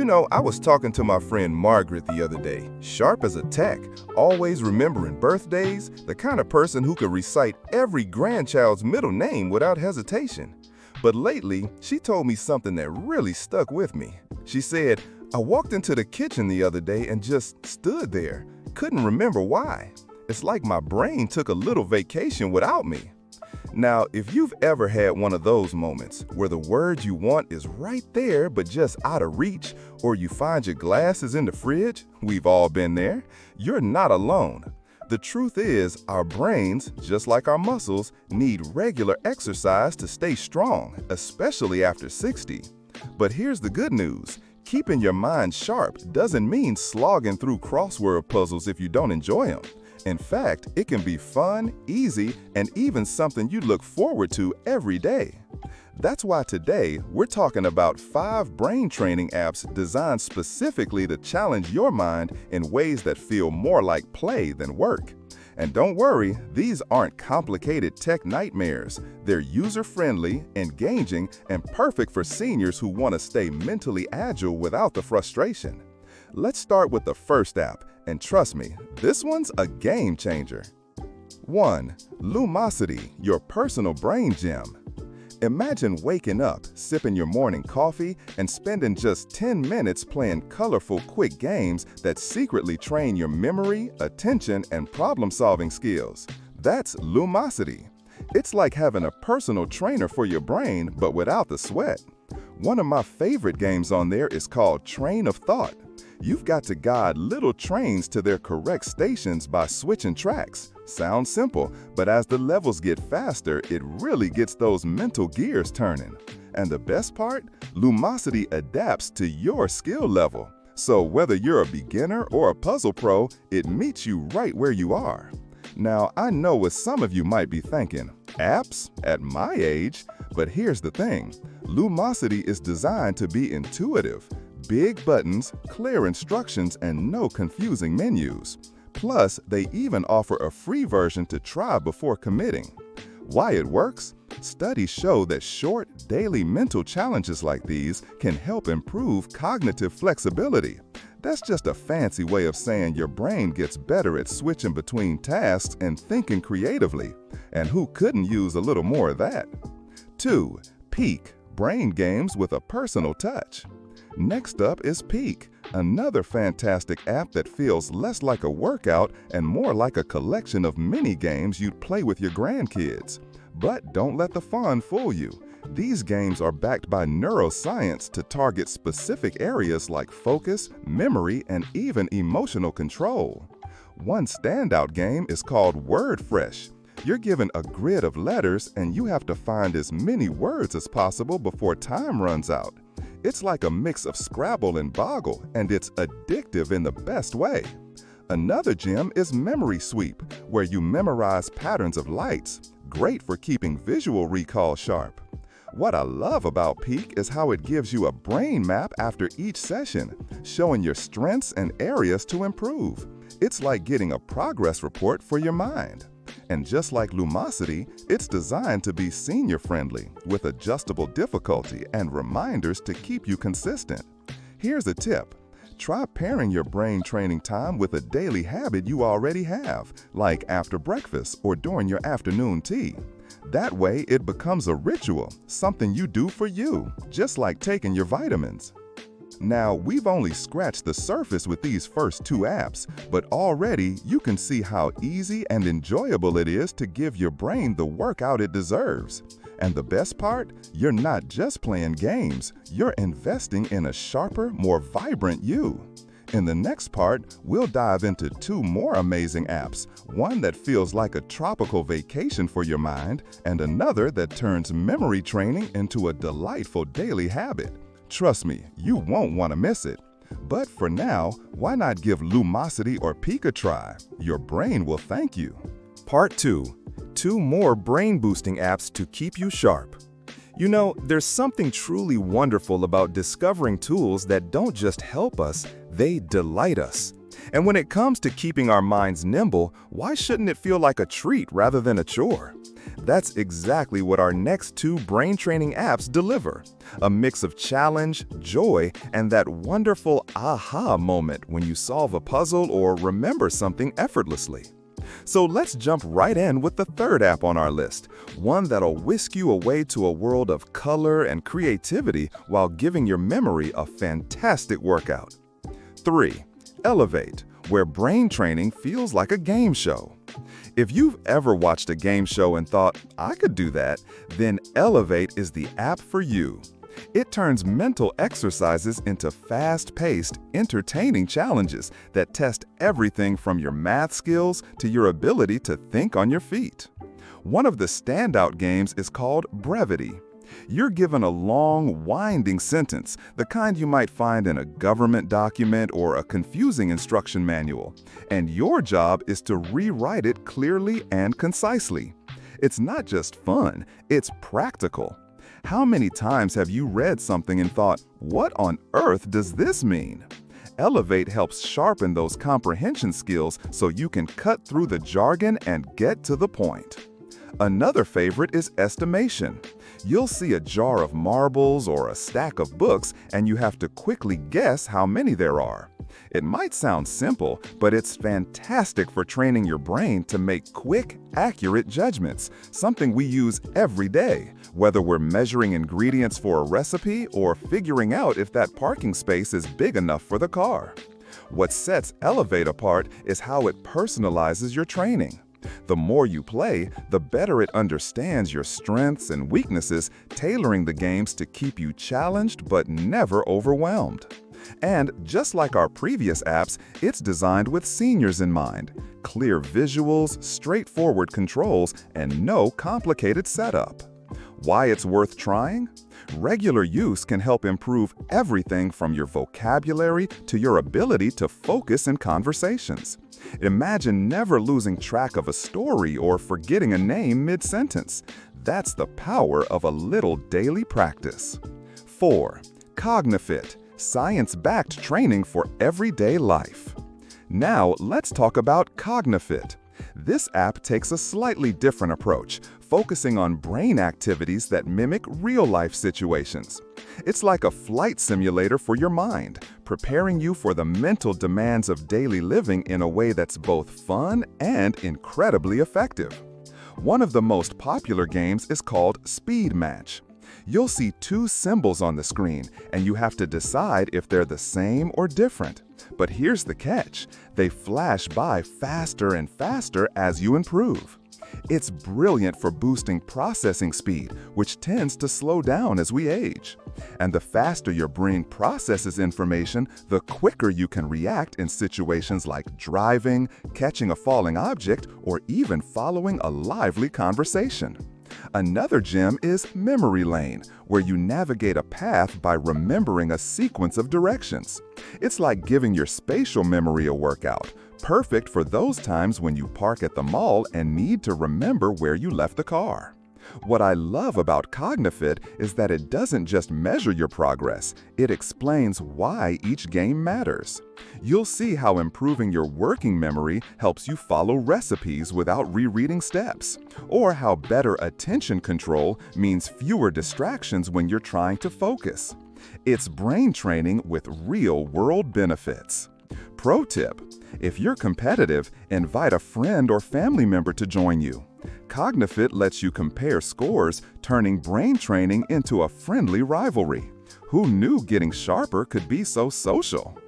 I was talking to my friend Margaret the other day, sharp as a tack, always remembering birthdays, the kind of person who could recite every grandchild's middle name without hesitation. But lately, she told me something that really stuck with me. She said, "I walked into the kitchen the other day and just stood there. Couldn't remember why. It's like my brain took a little vacation without me." Now, if you've ever had one of those moments where the word you want is right there but just out of reach, or you find your glasses in the fridge, we've all been there, you're not alone. The truth is, our brains, just like our muscles, need regular exercise to stay strong, especially after 60. But here's the good news. Keeping your mind sharp doesn't mean slogging through crossword puzzles if you don't enjoy them. In fact, it can be fun, easy, and even something you look forward to every day. That's why today we're talking about 5 brain training apps designed specifically to challenge your mind in ways that feel more like play than work. And don't worry, these aren't complicated tech nightmares. They're user-friendly, engaging, and perfect for seniors who want to stay mentally agile without the frustration. Let's start with the first app, and trust me, this one's a game changer. 1. Lumosity, your personal brain gym. Imagine waking up, sipping your morning coffee, and spending just 10 minutes playing colorful, quick games that secretly train your memory, attention, and problem-solving skills. That's Lumosity. It's like having a personal trainer for your brain, but without the sweat. One of my favorite games on there is called Train of Thought. You've got to guide little trains to their correct stations by switching tracks. Sounds simple, but as the levels get faster, it really gets those mental gears turning. And the best part? Lumosity adapts to your skill level. So whether you're a beginner or a puzzle pro, it meets you right where you are. Now, I know what some of you might be thinking, apps at my age? But here's the thing, Lumosity is designed to be intuitive. Big buttons, clear instructions, and no confusing menus. Plus, they even offer a free version to try before committing. Why it works? Studies show that short, daily mental challenges like these can help improve cognitive flexibility. That's just a fancy way of saying your brain gets better at switching between tasks and thinking creatively. And who couldn't use a little more of that? 2. Peak, brain games with a personal touch. Next up is Peak, another fantastic app that feels less like a workout and more like a collection of mini games you'd play with your grandkids. But don't let the fun fool you. These games are backed by neuroscience to target specific areas like focus, memory, and even emotional control. One standout game is called Word Fresh. You're given a grid of letters and you have to find as many words as possible before time runs out. It's like a mix of Scrabble and Boggle, and it's addictive in the best way. Another gem is Memory Sweep, where you memorize patterns of lights, great for keeping visual recall sharp. What I love about Peak is how it gives you a brain map after each session, showing your strengths and areas to improve. It's like getting a progress report for your mind. And just like Lumosity, it's designed to be senior-friendly, with adjustable difficulty and reminders to keep you consistent. Here's a tip. Try pairing your brain training time with a daily habit you already have, like after breakfast or during your afternoon tea. That way, it becomes a ritual, something you do for you, just like taking your vitamins. Now, we've only scratched the surface with these first 2 apps, but already you can see how easy and enjoyable it is to give your brain the workout it deserves. And the best part? You're not just playing games, you're investing in a sharper, more vibrant you. In the next part, we'll dive into 2 more amazing apps, one that feels like a tropical vacation for your mind, and another that turns memory training into a delightful daily habit. Trust me, you won't want to miss it. But for now, why not give Lumosity or Peak a try? Your brain will thank you. Part 2. 2 more brain-boosting apps to keep you sharp. You know, there's something truly wonderful about discovering tools that don't just help us, they delight us. And when it comes to keeping our minds nimble, why shouldn't it feel like a treat rather than a chore? That's exactly what our next two brain training apps deliver. A mix of challenge, joy, and that wonderful aha moment when you solve a puzzle or remember something effortlessly. So let's jump right in with the third app on our list, one that'll whisk you away to a world of color and creativity while giving your memory a fantastic workout. 3. Elevate, where brain training feels like a game show. If you've ever watched a game show and thought, I could do that, then Elevate is the app for you. It turns mental exercises into fast-paced, entertaining challenges that test everything from your math skills to your ability to think on your feet. One of the standout games is called Brevity. You're given a long, winding sentence, the kind you might find in a government document or a confusing instruction manual, and your job is to rewrite it clearly and concisely. It's not just fun, it's practical. How many times have you read something and thought, what on earth does this mean? Elevate helps sharpen those comprehension skills so you can cut through the jargon and get to the point. Another favorite is estimation. You'll see a jar of marbles or a stack of books, and you have to quickly guess how many there are. It might sound simple, but it's fantastic for training your brain to make quick, accurate judgments, something we use every day, whether we're measuring ingredients for a recipe or figuring out if that parking space is big enough for the car. What sets Elevate apart is how it personalizes your training. The more you play, the better it understands your strengths and weaknesses, tailoring the games to keep you challenged but never overwhelmed. And just like our previous apps, it's designed with seniors in mind. Clear visuals, straightforward controls, and no complicated setup. Why it's worth trying? Regular use can help improve everything from your vocabulary to your ability to focus in conversations. Imagine never losing track of a story or forgetting a name mid-sentence. That's the power of a little daily practice. 4. Cognifit, science-backed training for everyday life. Now let's talk about Cognifit. This app takes a slightly different approach, focusing on brain activities that mimic real-life situations. It's like a flight simulator for your mind, preparing you for the mental demands of daily living in a way that's both fun and incredibly effective. One of the most popular games is called Speed Match. You'll see two symbols on the screen, and you have to decide if they're the same or different. But here's the catch: they flash by faster and faster as you improve. It's brilliant for boosting processing speed, which tends to slow down as we age. And the faster your brain processes information, the quicker you can react in situations like driving, catching a falling object, or even following a lively conversation. Another gem is Memory Lane, where you navigate a path by remembering a sequence of directions. It's like giving your spatial memory a workout, perfect for those times when you park at the mall and need to remember where you left the car. What I love about Cognifit is that it doesn't just measure your progress, it explains why each game matters. You'll see how improving your working memory helps you follow recipes without rereading steps, or how better attention control means fewer distractions when you're trying to focus. It's brain training with real-world benefits. Pro tip: if you're competitive, invite a friend or family member to join you. Cognifit lets you compare scores, turning brain training into a friendly rivalry. Who knew getting sharper could be so social?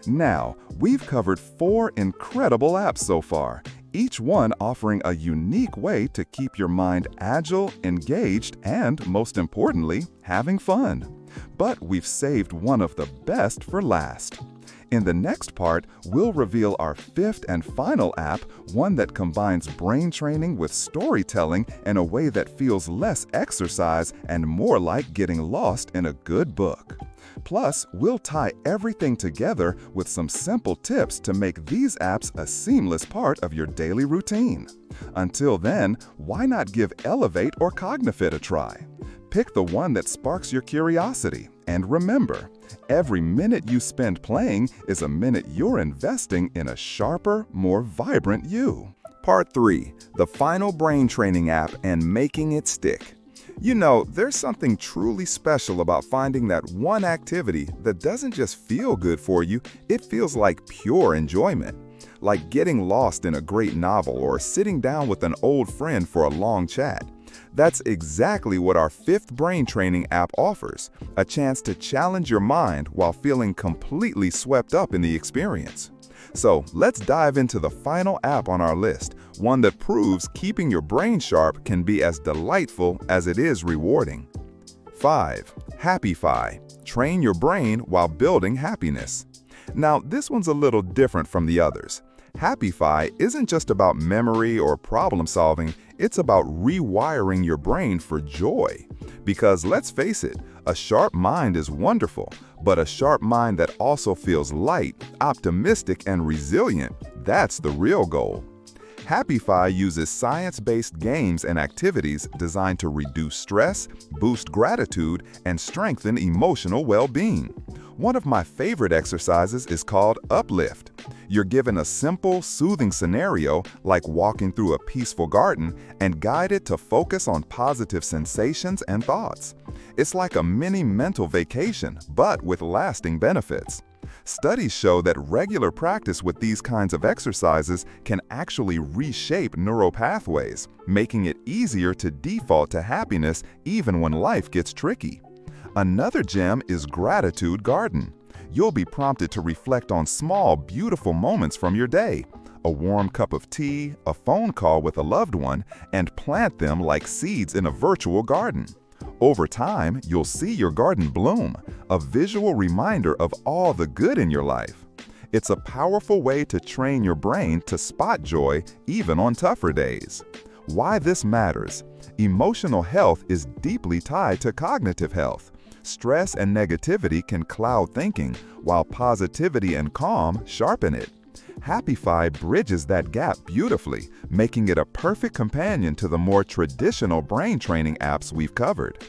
Now, we've covered 4 incredible apps so far, each one offering a unique way to keep your mind agile, engaged, and, most importantly, having fun. But we've saved one of the best for last. In the next part, we'll reveal our 5th and final app, one that combines brain training with storytelling in a way that feels less exercise and more like getting lost in a good book. Plus, we'll tie everything together with some simple tips to make these apps a seamless part of your daily routine. Until then, why not give Elevate or Cognifit a try? Pick the one that sparks your curiosity. And remember, every minute you spend playing is a minute you're investing in a sharper, more vibrant you. Part 3. The final brain training app and making it stick. You know, there's something truly special about finding that one activity that doesn't just feel good for you, it feels like pure enjoyment. Like getting lost in a great novel or sitting down with an old friend for a long chat. That's exactly what our 5th brain training app offers, a chance to challenge your mind while feeling completely swept up in the experience. So let's dive into the final app on our list, one that proves keeping your brain sharp can be as delightful as it is rewarding. 5. Happify. Train your brain while building happiness. Now, this one's a little different from the others. Happify isn't just about memory or problem solving, it's about rewiring your brain for joy. Because let's face it, a sharp mind is wonderful, but a sharp mind that also feels light, optimistic, and resilient, that's the real goal. Happify uses science-based games and activities designed to reduce stress, boost gratitude, and strengthen emotional well-being. One of my favorite exercises is called Uplift. You're given a simple, soothing scenario like walking through a peaceful garden and guided to focus on positive sensations and thoughts. It's like a mini mental vacation, but with lasting benefits. Studies show that regular practice with these kinds of exercises can actually reshape neural pathways, making it easier to default to happiness even when life gets tricky. Another gem is Gratitude Garden. You'll be prompted to reflect on small, beautiful moments from your day, a warm cup of tea, a phone call with a loved one, and plant them like seeds in a virtual garden. Over time, you'll see your garden bloom, a visual reminder of all the good in your life. It's a powerful way to train your brain to spot joy even on tougher days. Why this matters? Emotional health is deeply tied to cognitive health. Stress and negativity can cloud thinking, while positivity and calm sharpen it. Happify bridges that gap beautifully, making it a perfect companion to the more traditional brain training apps we've covered.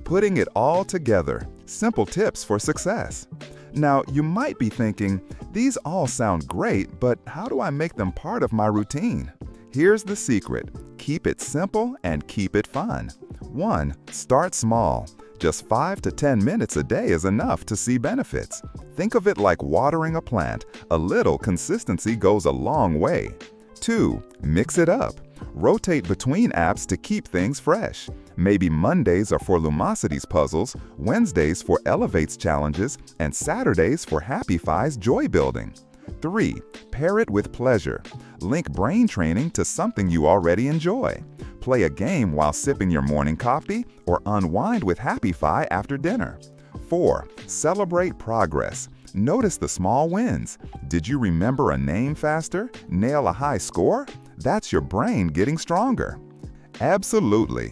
Putting it all together, simple tips for success. Now, you might be thinking, these all sound great, but how do I make them part of my routine? Here's the secret. Keep it simple and keep it fun. 1. Start small. Just 5 to 10 minutes a day is enough to see benefits. Think of it like watering a plant. A little consistency goes a long way. 2. Mix it up. Rotate between apps to keep things fresh. Maybe Mondays are for Lumosity's puzzles, Wednesdays for Elevate's challenges, and Saturdays for Happify's joy building. 3. Pair it with pleasure. Link brain training to something you already enjoy. Play a game while sipping your morning coffee or unwind with Happify after dinner. 4. Celebrate progress. Notice the small wins. Did you remember a name faster? Nail a high score? That's your brain getting stronger. Absolutely.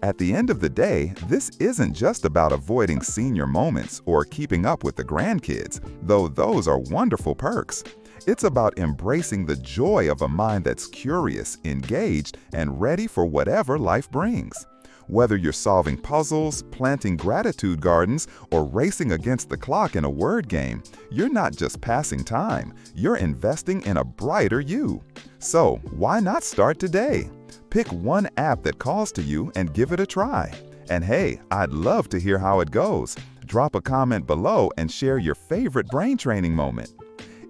At the end of the day, this isn't just about avoiding senior moments or keeping up with the grandkids, though those are wonderful perks. It's about embracing the joy of a mind that's curious, engaged, and ready for whatever life brings. Whether you're solving puzzles, planting gratitude gardens, or racing against the clock in a word game, you're not just passing time, you're investing in a brighter you. So, why not start today? Pick one app that calls to you and give it a try. And hey, I'd love to hear how it goes. Drop a comment below and share your favorite brain training moment.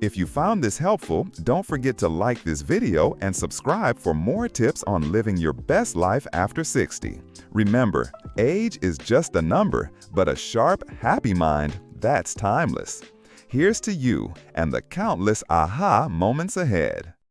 If you found this helpful, don't forget to like this video and subscribe for more tips on living your best life after 60. Remember, age is just a number, but a sharp, happy mind, that's timeless. Here's to you and the countless aha moments ahead.